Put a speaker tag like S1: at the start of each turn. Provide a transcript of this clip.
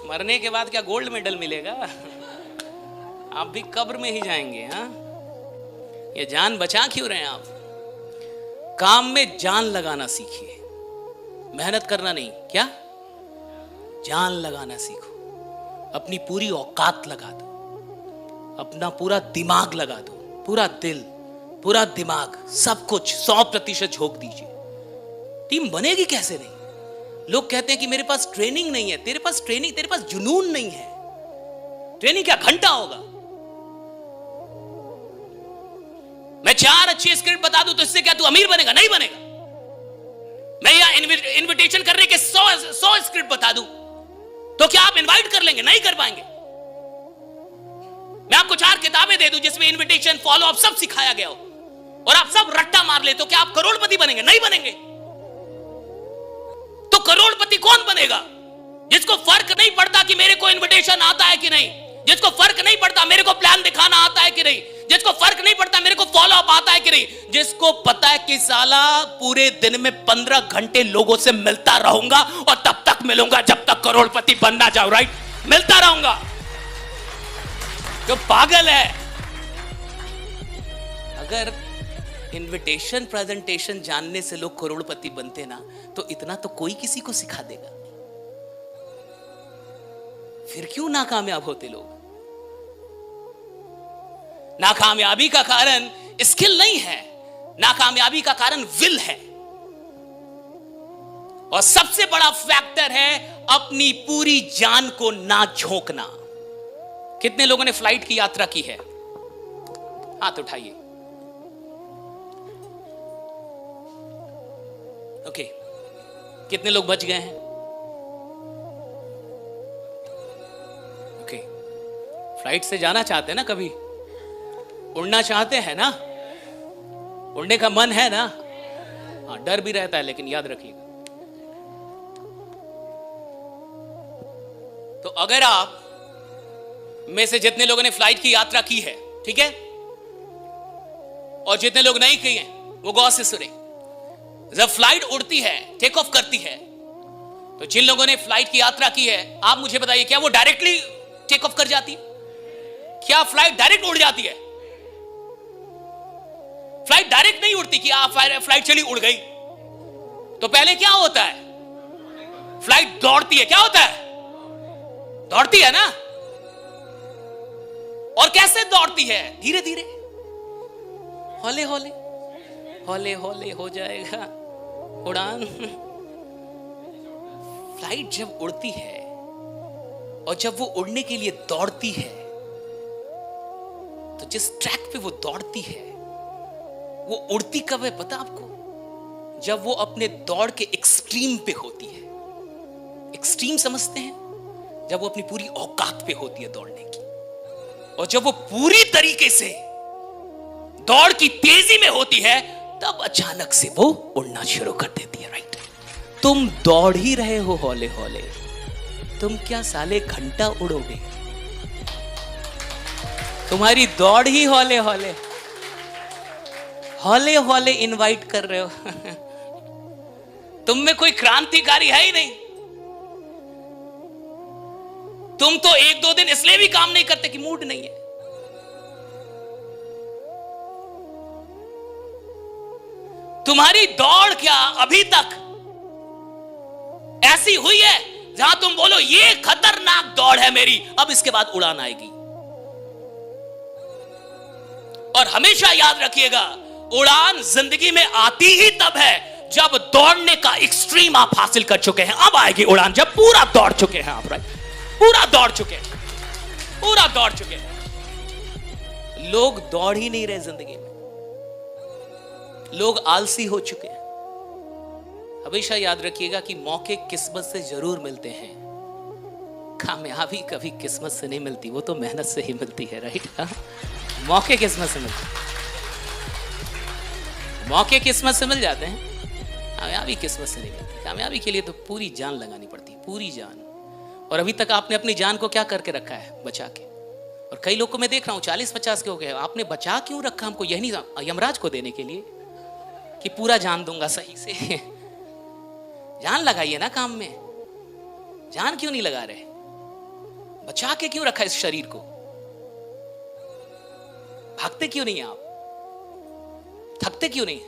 S1: मरने के बाद क्या गोल्ड मेडल मिलेगा? आप भी कब्र में ही जाएंगे। हाँ, ये जान बचा क्यों रहे हैं आप? काम में जान लगाना सीखिए, मेहनत करना नहीं। क्या? जान लगाना सीखो। अपनी पूरी औकात लगा दो, अपना पूरा दिमाग लगा दो, पूरा दिल, पूरा दिमाग, सब कुछ 100% झोंक दीजिए। टीम बनेगी कैसे नहीं? लोग कहते हैं कि मेरे पास ट्रेनिंग नहीं है। तेरे पास ट्रेनिंग, तेरे पास जुनून नहीं है। ट्रेनिंग क्या घंटा होगा? मैं 4 अच्छी स्क्रिप्ट बता दूं तो इससे क्या तू अमीर बनेगा? नहीं बनेगा। मैं यहां इनविटेशन करने के 100 स्क्रिप्ट बता दूं तो क्या आप इनवाइट कर लेंगे? नहीं कर पाएंगे। मैं आपको 4 किताबें दे दूं जिसमें इनविटेशन, फॉलो अप सब सिखाया गया हो और आप सब रट्टा मार ले तो क्या आप करोड़पति बनेंगे? नहीं बनेंगे। तो करोड़पति कौन बनेगा? जिसको फर्क नहीं पड़ता कि मेरे को इनविटेशन आता है कि नहीं, जिसको फर्क नहीं पड़ता मेरे को प्लान दिखाना आता है कि नहीं, जिसको फर्क नहीं पड़ता मेरे को फॉलो अप आता है कि नहीं, जिसको पता है कि साला पूरे दिन में 15 घंटे लोगों से मिलता रहूंगा और तब तक मिलूंगा जब तक करोड़पति बनना चाहूं। राइट? मिलता रहूंगा। जो पागल है। अगर इनविटेशन प्रेजेंटेशन जानने से लोग करोड़पति बनते ना, तो इतना तो कोई किसी को सिखा देगा। फिर क्यों नाकामयाब होते लोग? नाकामयाबी का कारण स्किल नहीं है, नाकामयाबी का कारण विल है। और सबसे बड़ा फैक्टर है अपनी पूरी जान को ना झोंकना। कितने लोगों ने फ्लाइट की यात्रा की है? हाथ उठाइए। ओके, कितने लोग बच गए हैं? ओके, फ्लाइट से जाना चाहते हैं ना? कभी उड़ना चाहते हैं ना? उड़ने का मन है ना? हाँ, डर भी रहता है, लेकिन याद रखिएगा, तो अगर आप में से जितने लोगों ने फ्लाइट की यात्रा की है, ठीक है, और जितने लोग नहीं किए हैं वो गौर से सुने। जब फ्लाइट उड़ती है, टेक ऑफ करती है, तो जिन लोगों ने फ्लाइट की यात्रा की है, आप मुझे बताइए, क्या वो डायरेक्टली टेक ऑफ कर जाती है? क्या फ्लाइट डायरेक्ट उड़ जाती है? फ्लाइट डायरेक्ट नहीं उड़ती कि आप फ्लाइट चली उड़ गई। तो पहले क्या होता है? फ्लाइट दौड़ती है। क्या होता है? दौड़ती है ना? और कैसे दौड़ती है? धीरे धीरे, हौले हौले, हौले हौले हो जाएगा उड़ान। फ्लाइट जब उड़ती है और जब वो उड़ने के लिए दौड़ती है, तो जिस ट्रैक पे वो दौड़ती है, वो उड़ती कब है पता आपको? जब वो अपने दौड़ के एक्सट्रीम पे होती है। एक्सट्रीम समझते हैं? जब वो अपनी पूरी औकात पे होती है दौड़ने की, और जब वो पूरी तरीके से दौड़ की तेजी में होती है, तब अचानक से वो उड़ना शुरू कर देती है। राइट? तुम दौड़ ही रहे हो हौले हौले, तुम क्या साले घंटा उड़ोगे? तुम्हारी दौड़ ही हौले हौले, हौले हौले इनवाइट कर रहे हो। तुम में कोई क्रांतिकारी है ही नहीं। तुम तो 1-2 दिन इसलिए भी काम नहीं करते कि मूड नहीं है। तुम्हारी दौड़ क्या अभी तक ऐसी हुई है जहां तुम बोलो ये खतरनाक दौड़ है मेरी, अब इसके बाद उड़ान आएगी? और हमेशा याद रखिएगा, उड़ान जिंदगी में आती ही तब है जब दौड़ने का एक्सट्रीम आप हासिल कर चुके हैं। अब आएगी उड़ान जब पूरा दौड़ चुके हैं आप। राइट? पूरा दौड़ चुके हैं, पूरा दौड़ चुके हैं। लोग दौड़ ही नहीं रहे जिंदगी में, लोग आलसी हो चुके हैं। हमेशा याद रखिएगा कि मौके किस्मत से जरूर मिलते हैं, कामयाबी कभी किस्मत से नहीं मिलती, वो तो मेहनत से ही मिलती है। राइट? मौके किस्मत से मिलते हैं, मौके किस्मत से मिल जाते हैं, कामयाबी किस्मत से नहीं मिलती। कामयाबी के लिए तो पूरी जान लगानी पड़ती है, पूरी जान। और अभी तक आपने अपनी जान को क्या करके रखा है? बचा के। और कई लोग को मैं देख रहा हूं 40-50 के हो गए, आपने बचा क्यों रखा? हमको यही नहीं, यमराज को देने के लिए कि पूरा जान दूंगा सही से। जान लगाइए ना काम में, जान क्यों नहीं लगा रहे? बचा के क्यों रखा इस शरीर को? भागते क्यों नहीं आप? थकते क्यों नहीं?